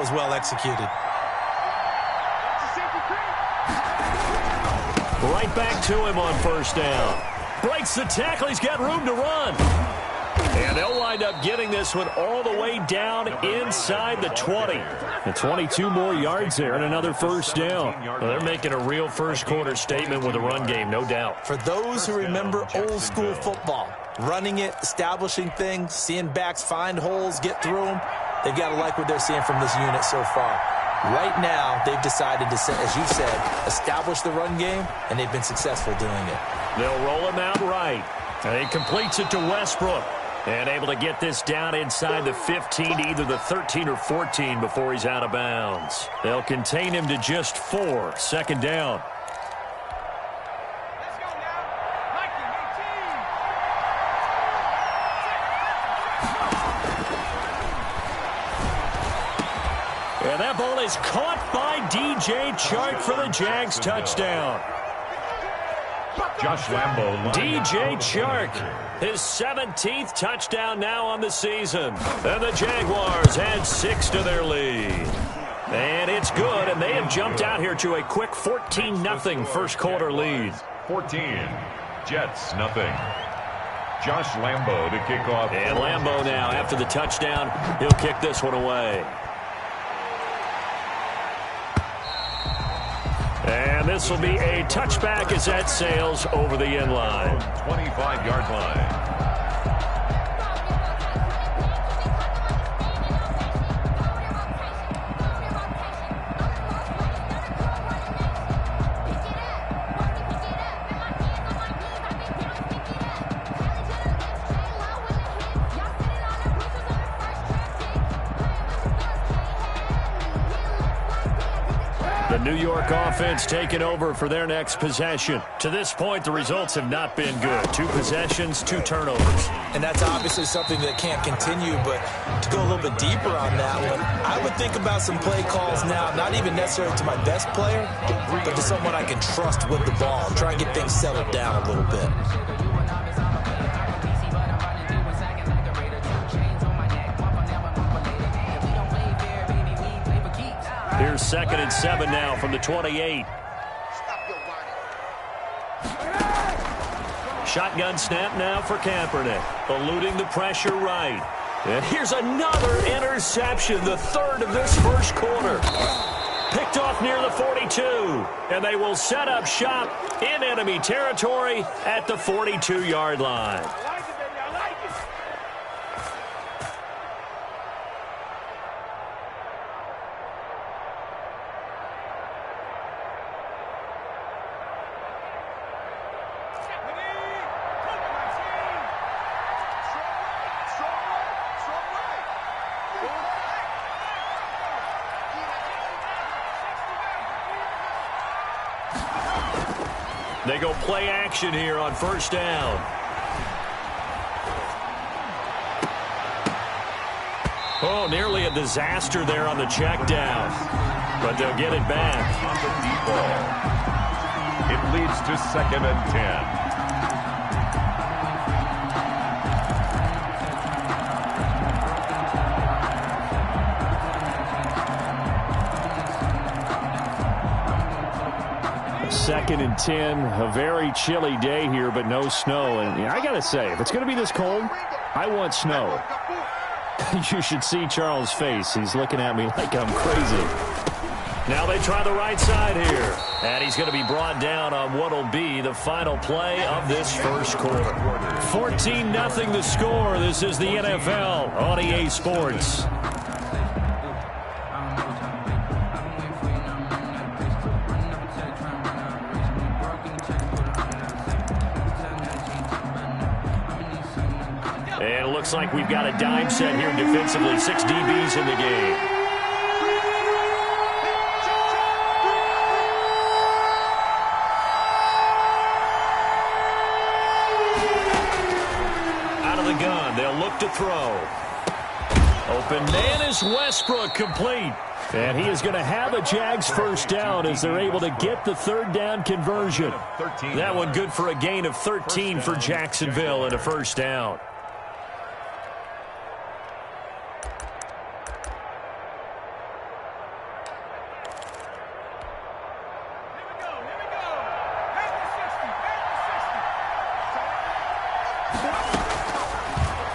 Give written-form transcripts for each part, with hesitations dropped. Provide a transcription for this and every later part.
was well executed. Right back to him on first down. Breaks the tackle. He's got room to run. And they'll wind up getting this one all the way down inside the 20. And 22 more yards there and another first down. Well, they're making a real first-quarter statement with a run game, no doubt. For those who remember old-school football, running it, establishing things, seeing backs find holes, get through them, they've got to like what they're seeing from this unit so far. Right now, they've decided to, as you said, establish the run game, and they've been successful doing it. They'll roll him out right. And he completes it to Westbrook. And able to get this down inside the 15 to either the 13 or 14 before he's out of bounds. They'll contain him to just 4. Second down. And that ball is caught by DJ Chark for the Jags touchdown. Josh Lambo. DJ Chark, his 17th touchdown now on the season. And the Jaguars add 6 to their lead. And it's good, and they have jumped out here to a quick 14-0 first-quarter lead. 14, Jets, nothing. Josh Lambo to kick off. And Lambo now, after the touchdown, he'll kick this one away. And this will be a touchback as that sails over the end line. 25-yard line. The New York offense taking over for their next possession. To this point, the results have not been good. 2 possessions, 2 turnovers. And that's obviously something that can't continue, but to go a little bit deeper on that one, I would think about some play calls now, not even necessarily to my best player, but to someone I can trust with the ball. Try and get things settled down a little bit. Here's 2nd and 7 now from the 28. Shotgun snap now for Kaepernick. Eluding the pressure right. And here's another interception, the 3rd of this first quarter. Picked off near the 42. And they will set up shop in enemy territory at the 42-yard line. They go play action here on first down. Oh, nearly a disaster there on the check down. But they'll get it back. On the deep ball. It leads to 2nd and 10. Second and 10, a very chilly day here, but no snow. And I got to say, if it's going to be this cold, I want snow. You should see Charles' face. He's looking at me like I'm crazy. Now they try the right side here. And he's going to be brought down on what will be the final play of this first quarter. 14-0 the score. This is the NFL on EA Sports. And it looks like we've got a dime set here defensively. 6 DBs in the game. Out of the gun, they'll look to throw. Open man is Westbrook, complete. And he is going to have a Jags first down as they're able to get the 3rd down conversion. That one good for a gain of 13 for Jacksonville and a first down.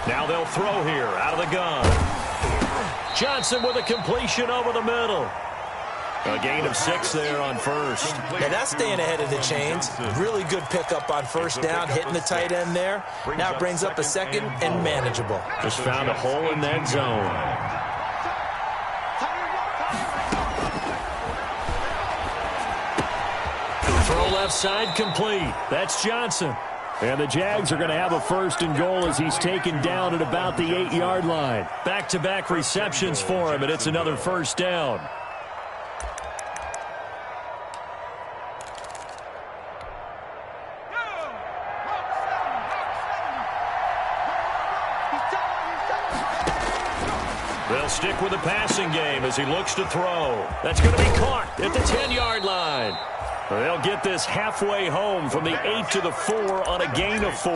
Now they'll throw here out of the gun. Johnson with a completion over the middle. A gain of 6 there on first. Now that's staying ahead of the chains. Really good pickup on first down, hitting the tight end there. Now it brings up a second and manageable. Just found a hole in that zone. Throw left side complete. That's Johnson. And the Jags are going to have a first and goal as he's taken down at about the 8-yard line. Back-to-back receptions for him, and it's another first down. They'll stick with the passing game as he looks to throw. That's going to be caught at the 10-yard line. They'll get this halfway home from the 8 to the 4 on a gain of 4.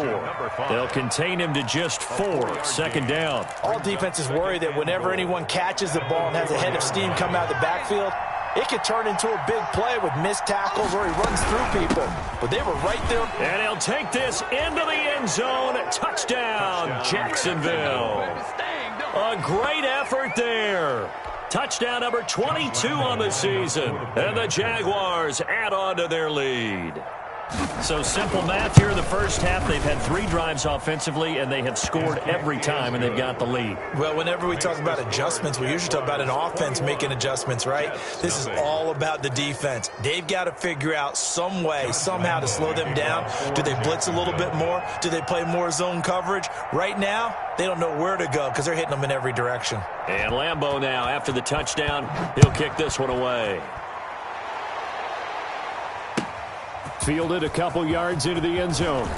They'll contain him to just 4. Second down. All defenses worry that whenever anyone catches the ball and has a head of steam come out of the backfield, it could turn into a big play with missed tackles or he runs through people. But they were right there. And he'll take this into the end zone. Touchdown, Jacksonville. A great effort there. Touchdown number 22 on the season. And the Jaguars add on to their lead. So simple math here in the first half. They've had 3 drives offensively, and they have scored every time, and they've got the lead. Well, whenever we talk about adjustments, we usually talk about an offense making adjustments, right? This is all about the defense. They've got to figure out some way, somehow to slow them down. Do they blitz a little bit more? Do they play more zone coverage? Right now, they don't know where to go because they're hitting them in every direction. And Lambeau now, after the touchdown, he'll kick this one away. Fielded a couple yards into the end zone.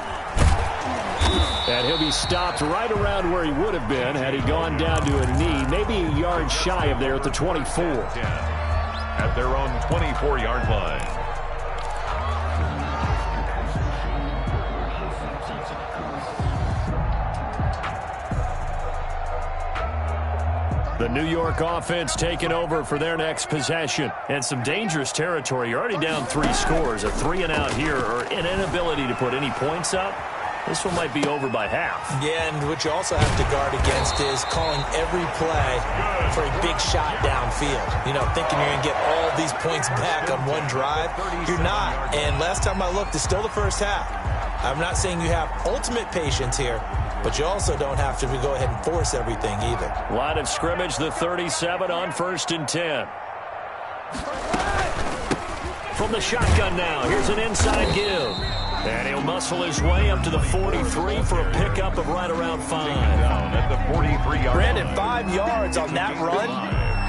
And he'll be stopped right around where he would have been had he gone down to a knee, maybe a yard shy of there at the 24. At their own 24-yard line. The New York offense taking over for their next possession. And some dangerous territory. You're already down 3 scores. A 3-and-out here or an inability to put any points up. This one might be over by half. Yeah, and what you also have to guard against is calling every play for a big shot downfield. You know, thinking you're going to get all these points back on one drive. You're not. And last time I looked, it's still the first half. I'm not saying you have ultimate patience here, but you also don't have to go ahead and force everything either. Line of scrimmage, the 37 on 1st and 10. From the shotgun now, here's an inside give. And he'll muscle his way up to the 43 for a pickup of right around 5. Down at the 43-yard Brandon, 5 yards on that run.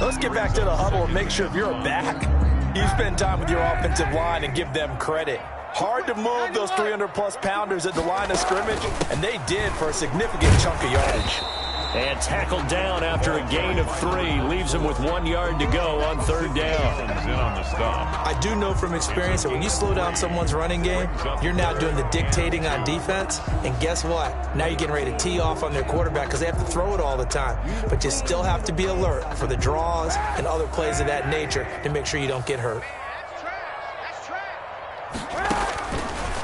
Let's get back to the huddle and make sure if you're a back, you spend time with your offensive line and give them credit. Hard to move those 300-plus pounders at the line of scrimmage, and they did for a significant chunk of yardage. And tackled down after a gain of 3. Leaves him with 1 yard to go on 3rd down. in on the stop. I do know from experience that when you slow down someone's running game, you're now doing the dictating on defense. And guess what? Now you're getting ready to tee off on their quarterback because they have to throw it all the time. But you still have to be alert for the draws and other plays of that nature to make sure you don't get hurt.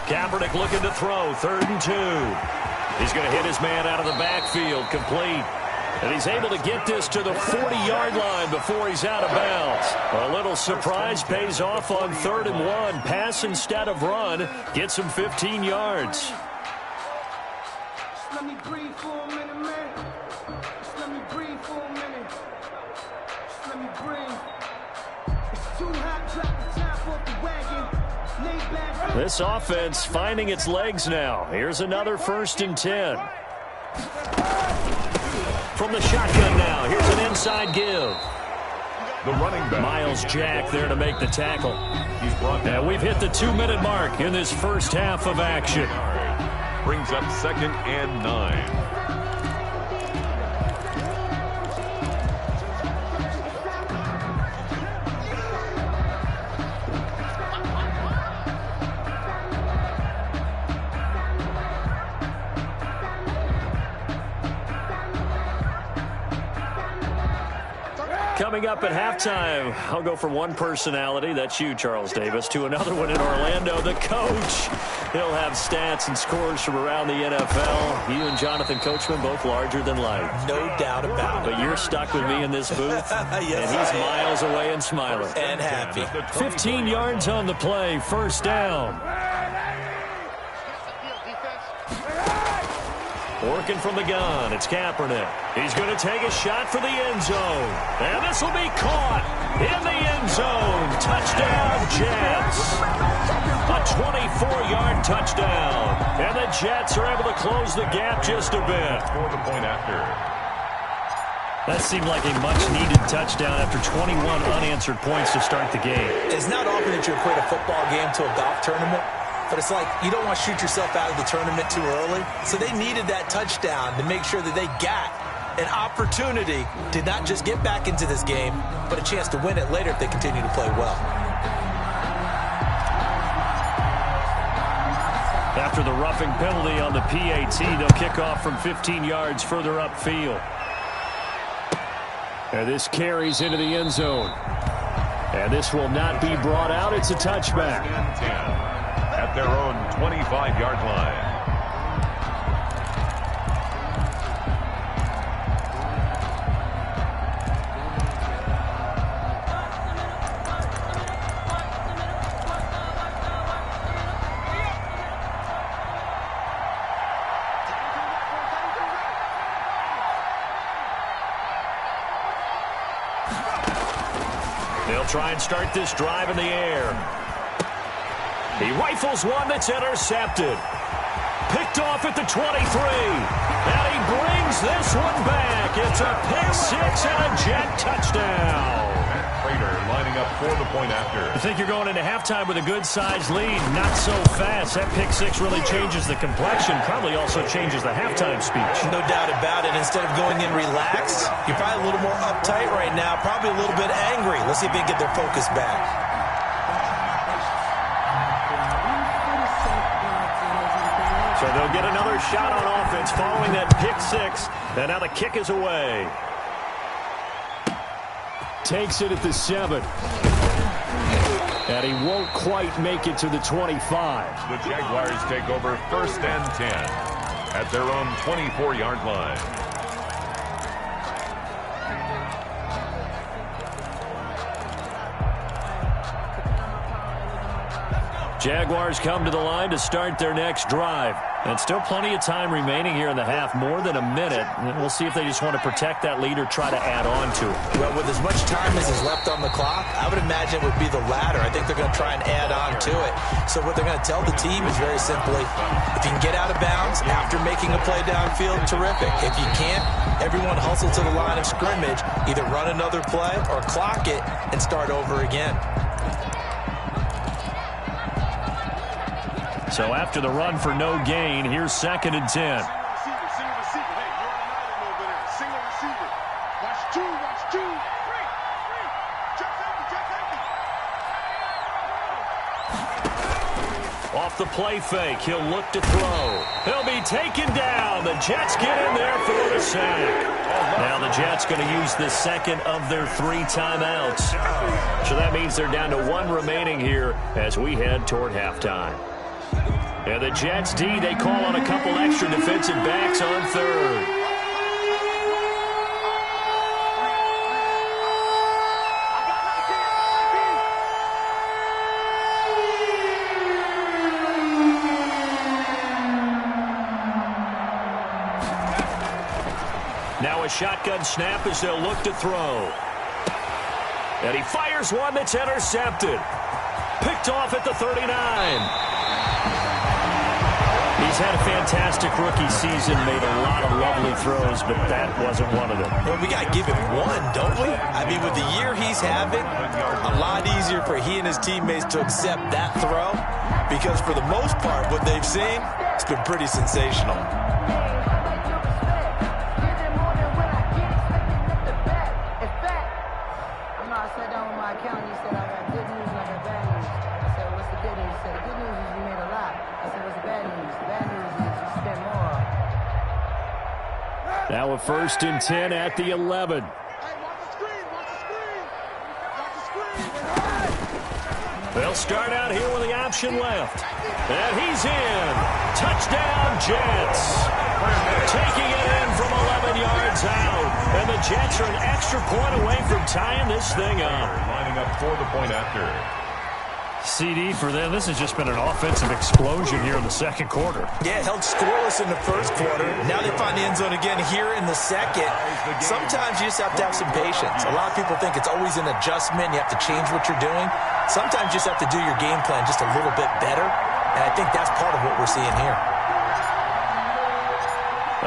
Kaepernick looking to throw, 3rd and 2. He's going to hit his man out of the backfield, complete. And he's able to get this to the 40-yard line before he's out of bounds. A little surprise pays off on 3rd and 1. Pass instead of run. Gets him 15 yards. Just let me breathe for a minute, man. Just let me breathe for a minute. Just let me breathe. It's too hot, drop the top off the wagon. This offense finding its legs now. Here's another 1st and 10. From the shotgun now, here's an inside give. The running back. Miles Jack there to make the tackle. He's brought down. And we've hit the 2-minute mark in this first half of action. Brings up 2nd and 9. Coming up at halftime, I'll go from one personality, that's you, Charles Davis, to another one in Orlando, the coach. He'll have stats and scores from around the NFL. You and Jonathan Coachman, both larger than life. No doubt about it. But you're stuck with me in this booth, yes, and he's miles away and smiling. And happy. 15 yards on the play, first down. Working from the gun, it's Kaepernick. He's going to take a shot for the end zone. And this will be caught in the end zone. Touchdown, Jets. A 24-yard touchdown. And the Jets are able to close the gap just a bit. For the point after. That seemed like a much-needed touchdown after 21 unanswered points to start the game. It's not often that you equate a football game to a golf tournament. But it's like you don't want to shoot yourself out of the tournament too early. So they needed that touchdown to make sure that they got an opportunity to not just get back into this game, but a chance to win it later if they continue to play well. After the roughing penalty on the PAT, they'll kick off from 15 yards further upfield. And this carries into the end zone. And this will not be brought out. It's a touchback. At their own 25-yard line. They'll try and start this drive in the air. He rifles one that's intercepted. Picked off at the 23. And he brings this one back. It's a pick six and a Jet touchdown. Prater lining up for the point after. I think you're going into halftime with a good-sized lead. Not so fast. That pick six really changes the complexion. Probably also changes the halftime speech. No doubt about it. Instead of going in relaxed, you're probably a little more uptight right now. Probably a little bit angry. Let's see if they can get their focus back. So they'll get another shot on offense following that pick six. And now the kick is away. Takes it at the 7. And he won't quite make it to the 25. The Jaguars take over 1st and 10 at their own 24-yard line. Jaguars come to the line to start their next drive. And still plenty of time remaining here in the half, more than a minute. We'll see if they just want to protect that lead or try to add on to it. Well, with as much time as is left on the clock, I would imagine it would be the latter. I think they're going to try and add on to it. So what they're going to tell the team is very simply, if you can get out of bounds after making a play downfield, terrific. If you can't, everyone hustle to the line of scrimmage, either run another play or clock it and start over again. So after the run for no gain, here's 2nd and 10. Single receiver. Hey, you're on the night a little bit there. Single receiver. Watch two. Free. Jet safety. Off the play fake, he'll look to throw. He'll be taken down. The Jets get in there for the sack. Now the Jets going to use the second of their 3 timeouts. So that means they're down to 1 remaining here as we head toward halftime. And the Jets D, they call on a couple extra defensive backs on 3rd. Now a shotgun snap as they'll look to throw. And he fires one that's intercepted. Picked off at the 39. He's had a fantastic rookie season, made a lot of lovely throws, but that wasn't one of them. Well, we got to give him one, don't we? I mean, with the year he's having, a lot easier for he and his teammates to accept that throw because for the most part, what they've seen, it's been pretty sensational. Now a 1st and 10 at the 11. Hey, watch the screen. They'll start out here with the option left. And he's in. Touchdown, Jets. Taking it in from 11 yards out. And the Jets are an extra point away from tying this thing up. Lining up for the point after. CD for them. This has just been an offensive explosion here in the second quarter. Yeah, held scoreless in the first quarter. Now they find the end zone again here in the second. Sometimes you just have to have some patience. A lot of people think it's always an adjustment. You have to change what you're doing. Sometimes you just have to do your game plan just a little bit better. And I think that's part of what we're seeing here.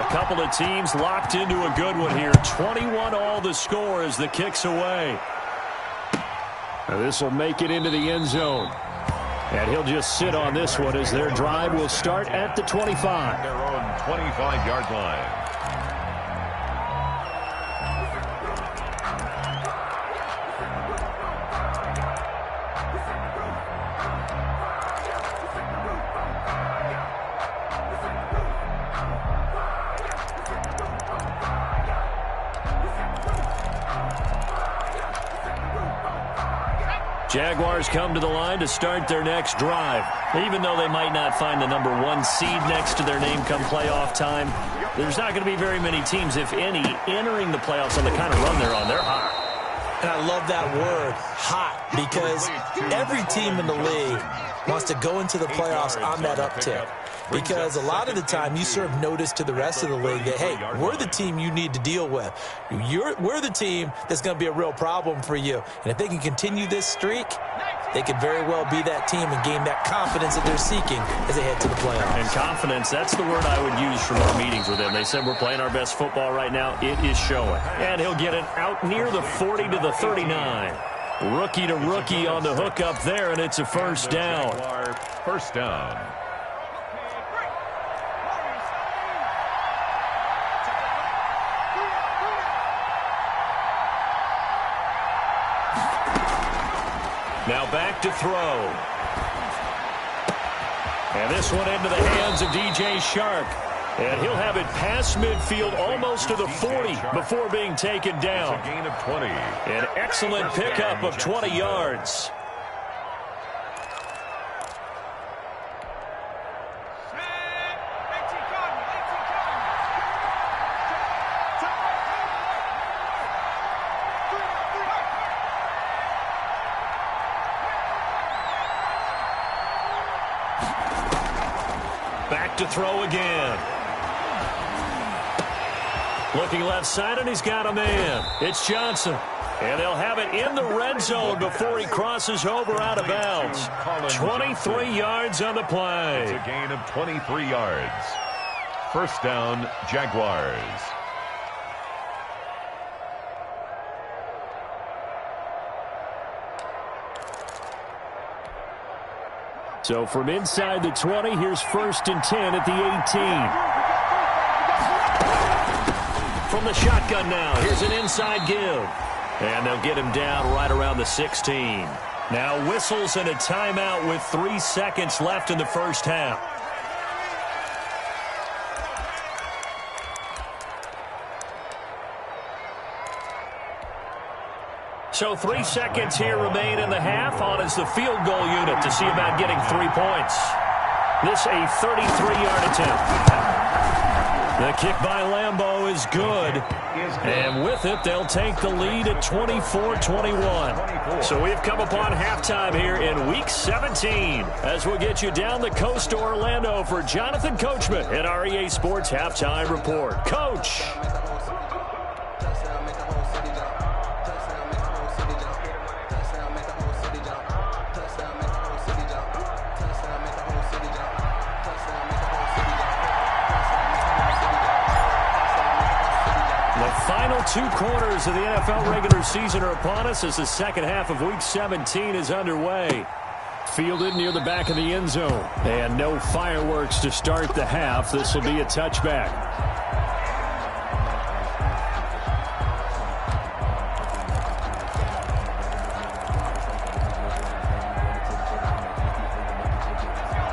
A couple of teams locked into a good one here. 21 all the score as the kick's away. This will make it into the end zone. And he'll just sit on this one as their drive will start at the 25. Their own 25-yard line. Jaguars come to the line to start their next drive. Even though they might not find the #1 seed next to their name come playoff time, there's not going to be very many teams, if any, entering the playoffs on the kind of run they're on. They're hot. And I love that word, hot, because every team in the league wants to go into the playoffs on that uptick. Because a lot of the time you serve notice to the rest of the league that, hey, we're the team you need to deal with. We're the team that's going to be a real problem for you. And if they can continue this streak, they could very well be that team and gain that confidence that they're seeking as they head to the playoffs. And confidence, that's the word I would use from our meetings with them. They said we're playing our best football right now. It is showing. And he'll get it out near the 40 to the 39. Rookie to rookie on the hook up there, and it's a first down. First down. Now back to throw. And this one into the hands of DJ Shark. And he'll have it past midfield almost to the 40 before being taken down. It's a gain of 20. An excellent pickup of 20 yards. Back to throw again. Looking left side, and he's got a man. It's Johnson. And they'll have it in the red zone before he crosses over out of bounds. 23 yards on the play. It's a gain of 23 yards. First down, Jaguars. So from inside the 20, here's 1st and 10 at the 18. From the shotgun now, here's an inside give. And they'll get him down right around the 16. Now whistles and a timeout with 3 seconds left in the first half. So 3 seconds here remain in the half on as the field goal unit to see about getting 3 points. This a 33-yard attempt. The kick by Lambeau is good. And with it, they'll take the lead at 24-21. So we've come upon halftime here in Week 17 as we'll get you down the coast to Orlando for Jonathan Coachman at our EA Sports Halftime Report. Coach. Final 2 quarters of the NFL regular season are upon us as the second half of Week 17 is underway. Fielded near the back of the end zone. And no fireworks to start the half. This will be a touchback.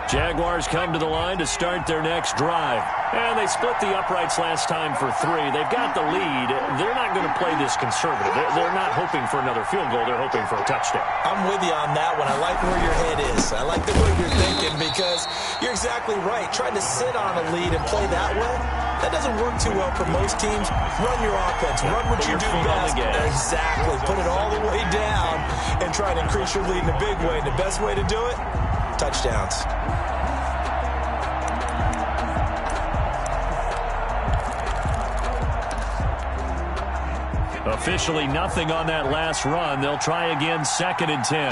Jaguars come to the line to start their next drive. And they split the uprights last time for 3. They've got the lead. They're not going to play this conservative. They're not hoping for another field goal. They're hoping for a touchdown. I'm with you on that one. I like where your head is. I like the way you're thinking because you're exactly right. Trying to sit on a lead and play that way, that doesn't work too well for most teams. Run your offense. Run what you do best. Exactly. Put it all the way down and try to increase your lead in a big way. And the best way to do it, touchdowns. Officially nothing on that last run. They'll try again, 2nd and 10.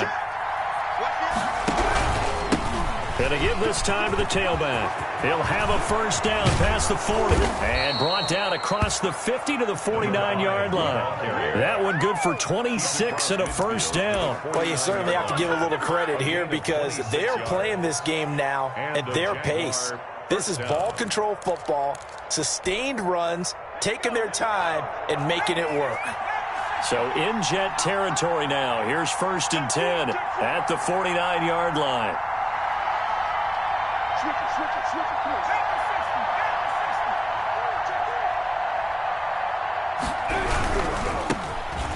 Gonna give this time to the tailback. He'll have a first down past the 40 and brought down across the 50 to the 49-yard line. That one good for 26 and a first down. Well, you certainly have to give a little credit here because they're playing this game now at their pace. This is ball control football, sustained runs, taking their time and making it work. So in Jet territory now. Here's 1st and 10 at the 49-yard line.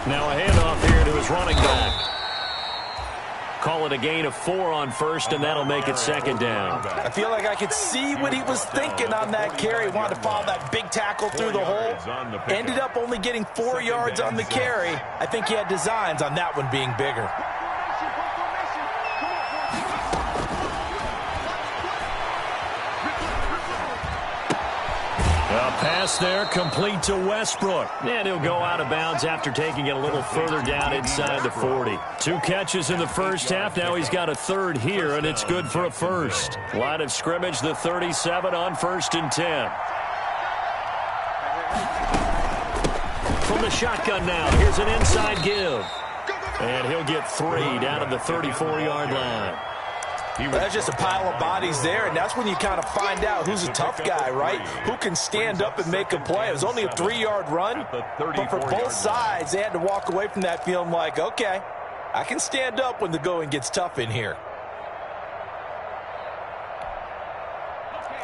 Now a handoff here to his running back. Call it a gain of 4 on 1st, and that'll make it 2nd down. I feel like I could see what he was thinking on that carry. Wanted to follow that big tackle through the hole. Ended up only getting 4 yards on the carry. I think he had designs on that one being bigger. A pass there complete to Westbrook. And he'll go out of bounds after taking it a little further down inside the 40. 2 catches in the first half. Now he's got a 3rd here, and it's good for a first. Line of scrimmage, the 37 on 1st and 10. From the shotgun now, here's an inside give. And he'll get 3 down to the 34-yard line. That's just a pile of bodies there, and that's when you kind of find out who's a tough guy, right? Who can stand up and make a play. It was only a 3-yard run, but for both sides, they had to walk away from that feeling like, okay, I can stand up when the going gets tough in here.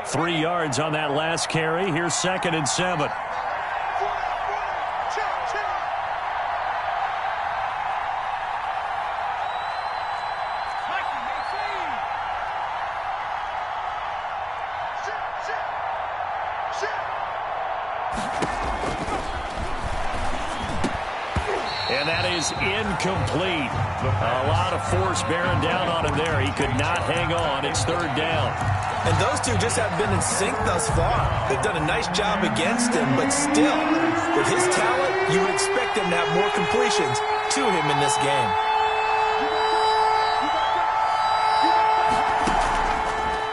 3 yards on that last carry. Here's 2nd and 7. And that is incomplete. A lot of force bearing down on him there. He could not hang on. It's 3rd down. And those two just have been in sync thus far. They've done a nice job against him, but still, with his talent, you would expect him to have more completions to him in this game.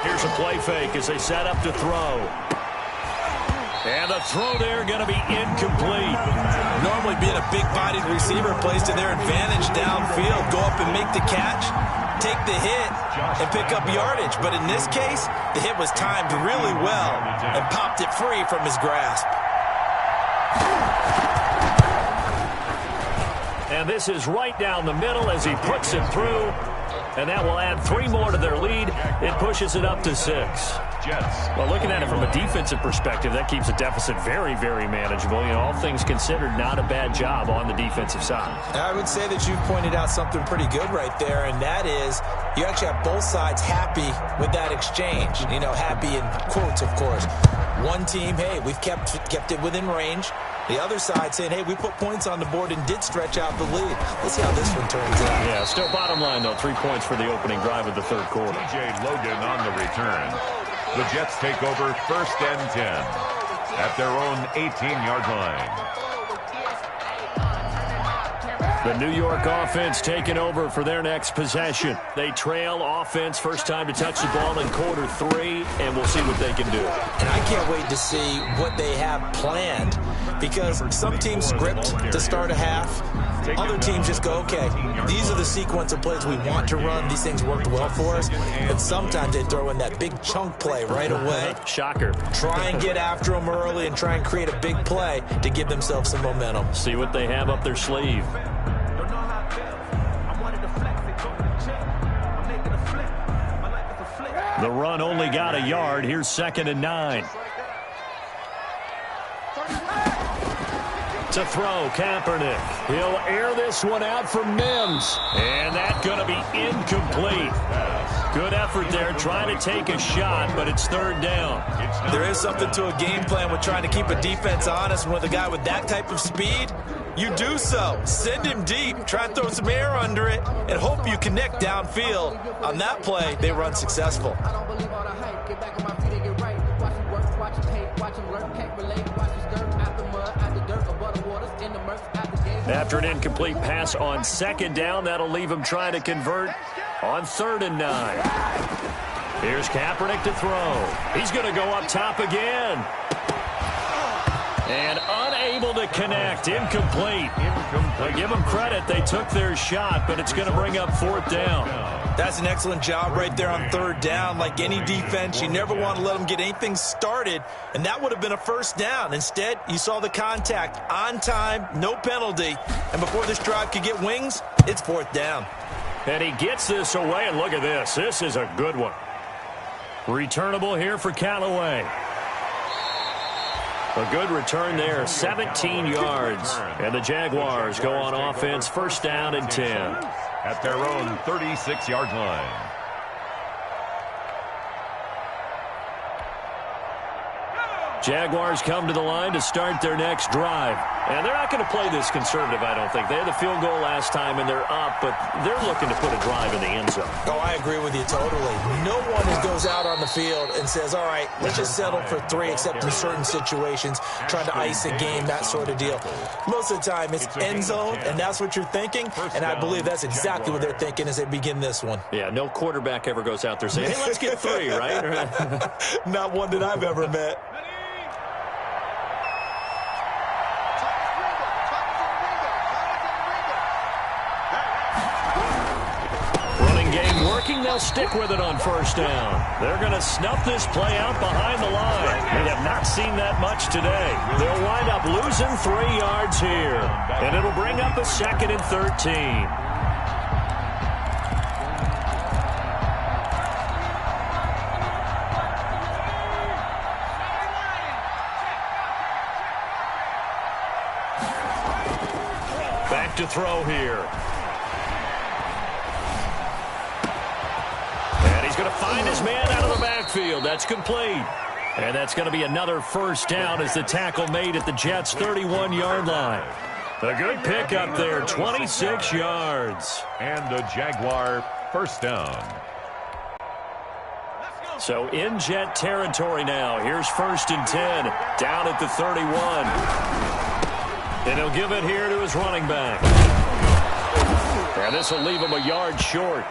Here's a play fake as they set up to throw. And the throw there going to be incomplete. Normally being a big-bodied receiver plays to their advantage downfield. Go up and make the catch, take the hit, and pick up yardage. But in this case, the hit was timed really well and popped it free from his grasp. And this is right down the middle as he puts it through. And that will add 3 more to their lead. It pushes it up to 6. Well, looking at it from a defensive perspective, that keeps the deficit very, very manageable. You know, all things considered, not a bad job on the defensive side. I would say that you've pointed out something pretty good right there, and that is you actually have both sides happy with that exchange. You know, happy in quotes, of course. One team, hey, we've kept it within range. The other side saying, hey, we put points on the board and did stretch out the lead. Let's see how this one turns out. Yeah, still bottom line, though, 3 points for the opening drive of the 3rd quarter. TJ Logan on the return. The Jets take over 1st and 10 at their own 18-yard line. The New York offense taking over for their next possession. They trail offense, first time to touch the ball in quarter 3, and we'll see what they can do. And I can't wait to see what they have planned, because some teams script to start a half. Other teams just go, okay, these are the sequence of plays we want to run. These things worked well for us. And sometimes they throw in that big chunk play right away. Shocker. Try and get after them early and try and create a big play to give themselves some momentum. See what they have up their sleeve. The run only got a yard. Here's 2nd and 9. To throw, Kaepernick. He'll air this one out for Mims. And that's going to be incomplete. Good effort there, trying to take a shot, but it's third down. There is something to a game plan with trying to keep a defense honest. With a guy with that type of speed, you do so. Send him deep. Try and throw some air under it and hope you connect downfield. On that play, they were unsuccessful. I don't believe all the hype. Get back on my feet and get right. Watch him work, watch him hate, watch him learn, can't relate. Watch him skirt out the mud, out the dirt, above the waters, in the murk, out the game. After an incomplete pass on second down, that'll leave him trying to convert on 3rd and 9. Here's Kaepernick to throw. He's going to go up top again. And unable to connect. Incomplete. Well, give them credit. They took their shot, but it's going to bring up 4th down. That's an excellent job right there on 3rd down. Like any defense, you never want to let them get anything started, and that would have been a 1st down. Instead, you saw the contact on time, no penalty, and before this drive could get wings, it's 4th down. And he gets this away, and look at this. This is a good one. Returnable here for Callaway. A good return there, 17 yards. And the Jaguars go on offense, 1st down and 10. At their own 36-yard line. Jaguars come to the line to start their next drive. And they're not going to play this conservative, I don't think. They had the field goal last time, and they're up, but they're looking to put a drive in the end zone. Oh, I agree with you totally. No one goes out on the field and says, all right, let's just settle for 3, except in certain situations, trying to ice a game, that sort of deal. Most of the time, it's end zone, and that's what you're thinking, and I believe that's exactly what they're thinking as they begin this one. Yeah, no quarterback ever goes out there saying, hey, let's get 3, right? Not one that I've ever met. They'll stick with it on 1st down. They're going to snuff this play out behind the line. We have not seen that much today. They'll wind up losing 3 yards here. And it'll bring up a 2nd and 13. Back to throw here. He's going to find his man out of the backfield. That's complete. And that's going to be another 1st down as the tackle made at the Jets' 31-yard line. A good pick up there, 26 yards. And a Jaguar 1st down. So in Jet territory now. Here's 1st and 10, down at the 31. And he'll give it here to his running back. And this will leave him a yard short.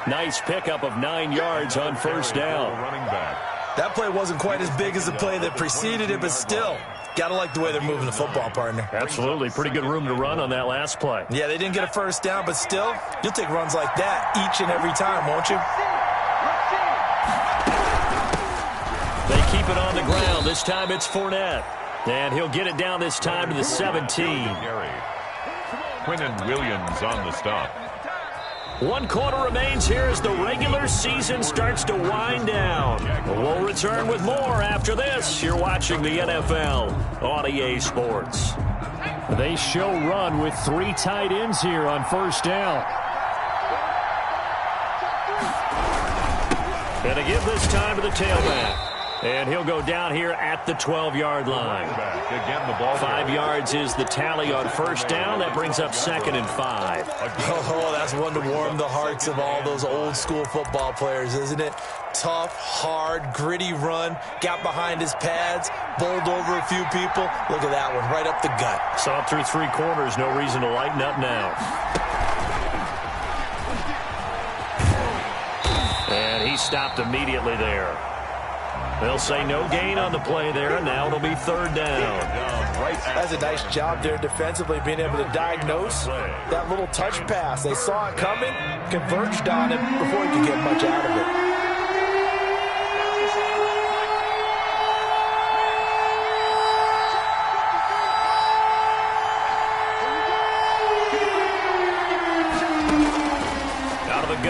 Nice pickup of 9 yards on 1st down. That play wasn't quite as big as the play that preceded it, but still, gotta like the way they're moving the football, partner. Absolutely. Pretty good room to run on that last play. Yeah, they didn't get a 1st down, but still, you'll take runs like that each and every time, won't you? They keep it on the ground. This time it's Fournette. And he'll get it down this time to the 17. Quinnen Williams on the stop. 1 quarter remains here as the regular season starts to wind down. We'll return with more after this. You're watching the NFL on EA Sports. They show run with 3 tight ends here on 1st down. Gonna give this time to the tailback. And he'll go down here at the 12-yard line. Again, the ball 5 yards is the tally on 1st down. That brings up 2nd and 5. Oh, that's one to warm the hearts of all those old-school football players, isn't it? Tough, hard, gritty run. Got behind his pads, bowled over a few people. Look at that one, right up the gut. Saw it through 3 quarters. No reason to lighten up now. And he stopped immediately there. They'll say no gain on the play there, and now it'll be 3rd down. That's a nice job there defensively, being able to diagnose that little touch pass. They saw it coming, converged on him before he could get much out of it.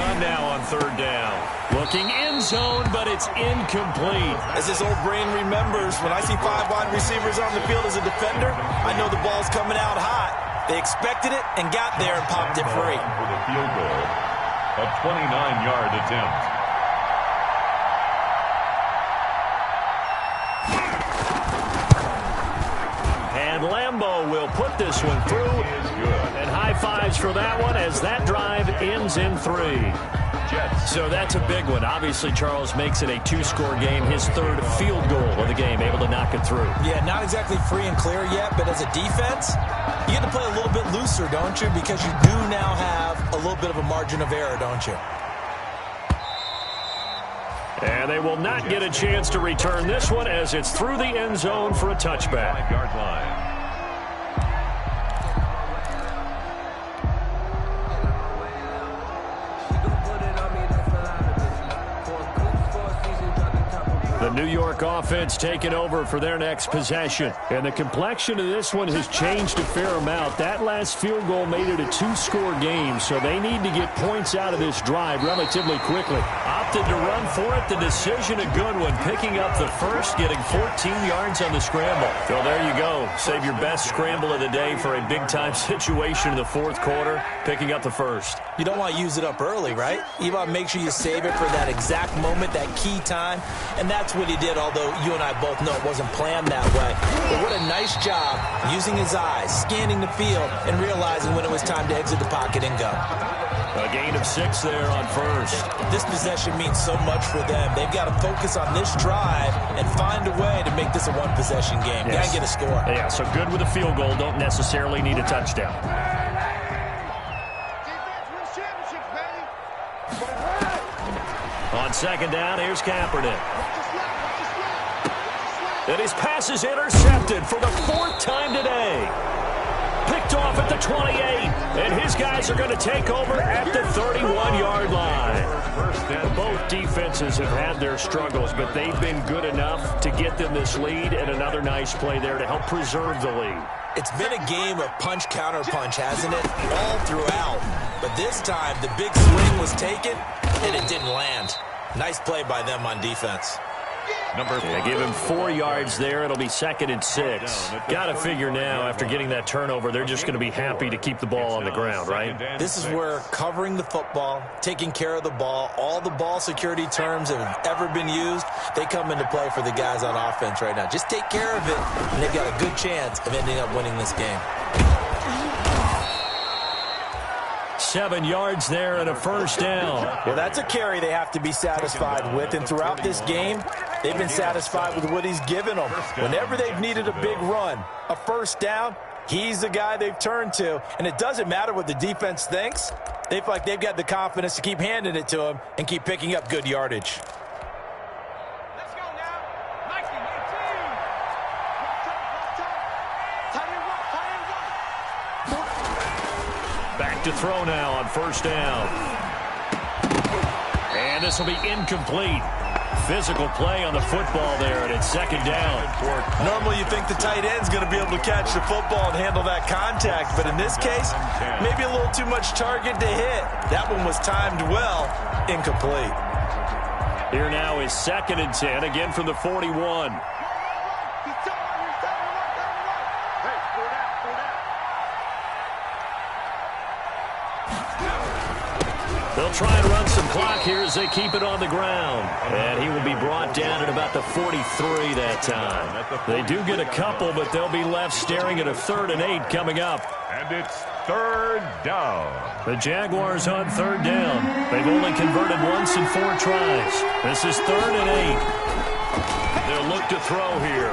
run now on third down. Looking end zone, but it's incomplete. As his old brain remembers, when I see 5 wide receivers on the field as a defender, I know the ball's coming out hot. They expected it and got there and popped it free. For the field goal, a 29-yard attempt. And Lambeau will put this one through. And high fives for that one as that drive ends in 3. So that's a big one. Obviously, Charles makes it a 2-score game. His third field goal of the game, able to knock it through. Yeah, not exactly free and clear yet, but as a defense, you get to play a little bit looser, don't you? Because you do now have a little bit of a margin of error, don't you? And they will not get a chance to return this one as it's through the end zone for a touchback. 5-yard line. The New York offense taking over for their next possession. And the complexion of this one has changed a fair amount. That last field goal made it a 2-score game, so they need to get points out of this drive relatively quickly. Opted to run for it. The decision a good one. Picking up the first, getting 14 yards on the scramble. So there you go. Save your best scramble of the day for a big-time situation in the fourth quarter. Picking up the first. You don't want to use it up early, right? You want to make sure you save it for that exact moment, that key time, and that's what he did, although you and I both know it wasn't planned that way. But what a nice job using his eyes, scanning the field, and realizing when it was time to exit the pocket and go. A gain of 6 there on first. This possession means so much for them. They've got to focus on this drive and find a way to make this a one-possession game. Yes. Got to get a score. Yeah, so good with a field goal. Don't necessarily need a touchdown. On second down, here's Kaepernick. And his pass is intercepted for the 4th time today. Picked off at the 28, and his guys are going to take over at the 31-yard line. Both defenses have had their struggles, but they've been good enough to get them this lead, and another nice play there to help preserve the lead. It's been a game of punch-counter-punch, hasn't it? All throughout. But this time, the big swing was taken, and it didn't land. Nice play by them on defense. They give him 4 yards there. It'll be 2nd and 6. Got to figure now, after getting that turnover, they're just going to be happy to keep the ball on the ground, right? This is where covering the football, taking care of the ball, all the ball security terms that have ever been used, they come into play for the guys on offense right now. Just take care of it, and they've got a good chance of ending up winning this game. 7 yards there and a first down. Well, that's a carry they have to be satisfied with, and throughout this game, they've been satisfied with what he's given them. Whenever they've needed a big run, a first down, he's the guy they've turned to, and it doesn't matter what the defense thinks. They feel like they've got the confidence to keep handing it to him and keep picking up good yardage. Back to throw now on first down. And this will be incomplete. Physical play on the football there, and it's 2nd down. Normally you think the tight end's going to be able to catch the football and handle that contact, but in this case, maybe a little too much target to hit. That one was timed well, incomplete. Here now is 2nd and 10, again from the 41. They'll try and run some clock here as they keep it on the ground. And he will be brought down at about the 43 that time. They do get a couple, but they'll be left staring at a 3rd and 8 coming up. And it's 3rd down. The Jaguars on 3rd down. They've only converted once in 4 tries. This is 3rd and 8. They'll look to throw here.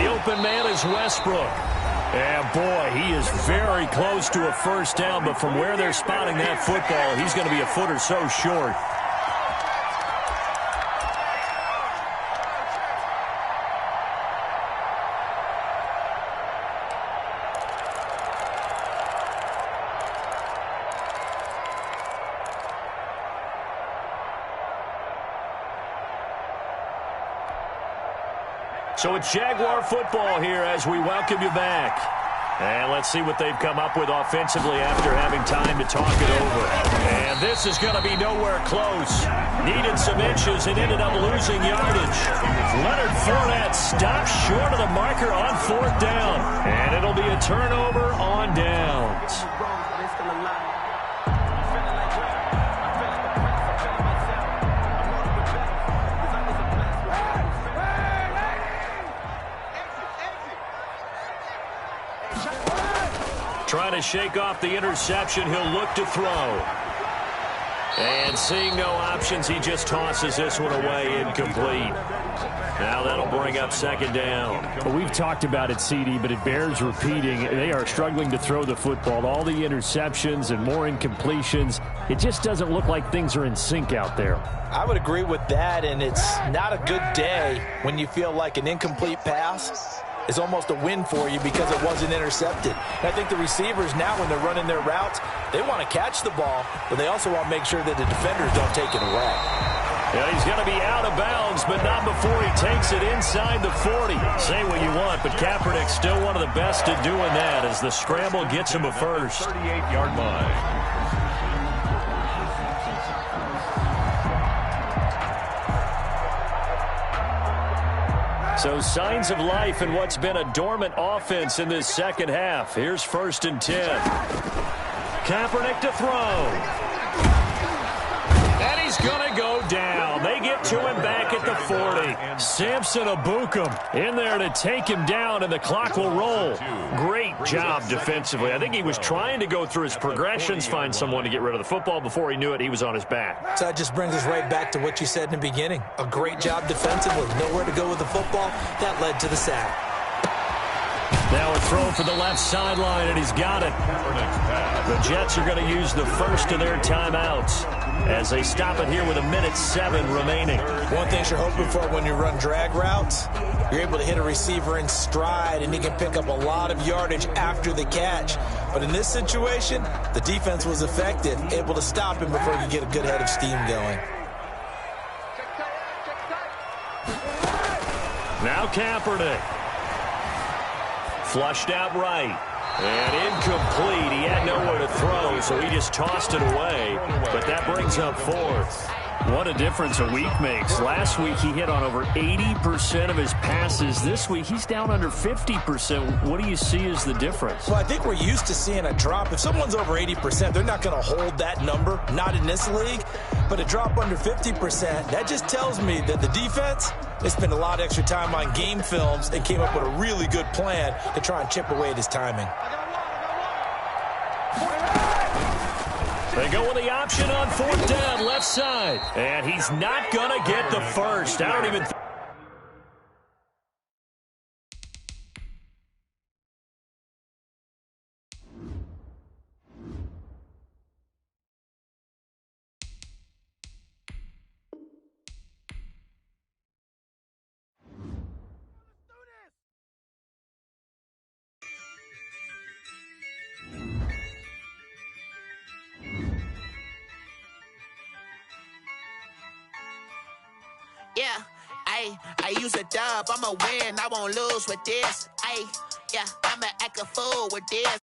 The open man is Westbrook. And, boy, he is very close to a first down, but from where they're spotting that football, he's going to be a foot or so short. So it's Jaguar football here as we welcome you back. And let's see what they've come up with offensively after having time to talk it over. And this is going to be nowhere close. Needed some inches and ended up losing yardage. Leonard Fournette stops short of the marker on 4th down. And it'll be a turnover on downs. Trying to shake off the interception, he'll look to throw. And seeing no options, he just tosses this one away, incomplete. Now that'll bring up 2nd down. Well, we've talked about it, CD, but it bears repeating. They are struggling to throw the football. All the interceptions and more incompletions. It just doesn't look like things are in sync out there. I would agree with that, and it's not a good day when you feel like an incomplete pass is almost a win for you because it wasn't intercepted. And I think the receivers now, when they're running their routes, they want to catch the ball, but they also want to make sure that the defenders don't take it away. Yeah, he's going to be out of bounds, but not before he takes it inside the 40. Say what you want, but Kaepernick's still one of the best at doing that as the scramble gets him a first. 38-yard line. So signs of life in what's been a dormant offense in this second half. Here's 1st and 10. Kaepernick to throw. And he's going to go down. They get to him back at the 40. Samson Abukum in there to take him down, and the clock will roll. Great job defensively. I think he was trying to go through his progressions, find someone to get rid of the football. Before he knew it, he was on his back. So that just brings us right back to what you said in the beginning. A great job defensively. Nowhere to go with the football. That led to the sack. Now a throw for the left sideline, and he's got it. The Jets are going to use the first of their timeouts as they stop it here with 1:07 remaining. One thing you're hoping for when you run drag routes, you're able to hit a receiver in stride, and he can pick up a lot of yardage after the catch. But in this situation, the defense was effective, able to stop him before he could get a good head of steam going. Now Kaepernick. Flushed out right. And incomplete. He had nowhere to throw, so he just tossed it away. But that brings up 4th. What a difference a week makes. Last week he hit on over 80% of his passes. This week he's down under 50%. What do you see as the difference? Well, I think we're used to seeing a drop. If someone's over 80%, they're not going to hold that number, not in this league. But a drop under 50%, that just tells me that the defense, they spent a lot of extra time on game films and came up with a really good plan to try and chip away at his timing. They go with the option on 4th down, left side. And he's not going to get the first. I don't even think. Yeah, I use a dub, I'ma win, I won't lose with this. Yeah, I'ma act a fool with this.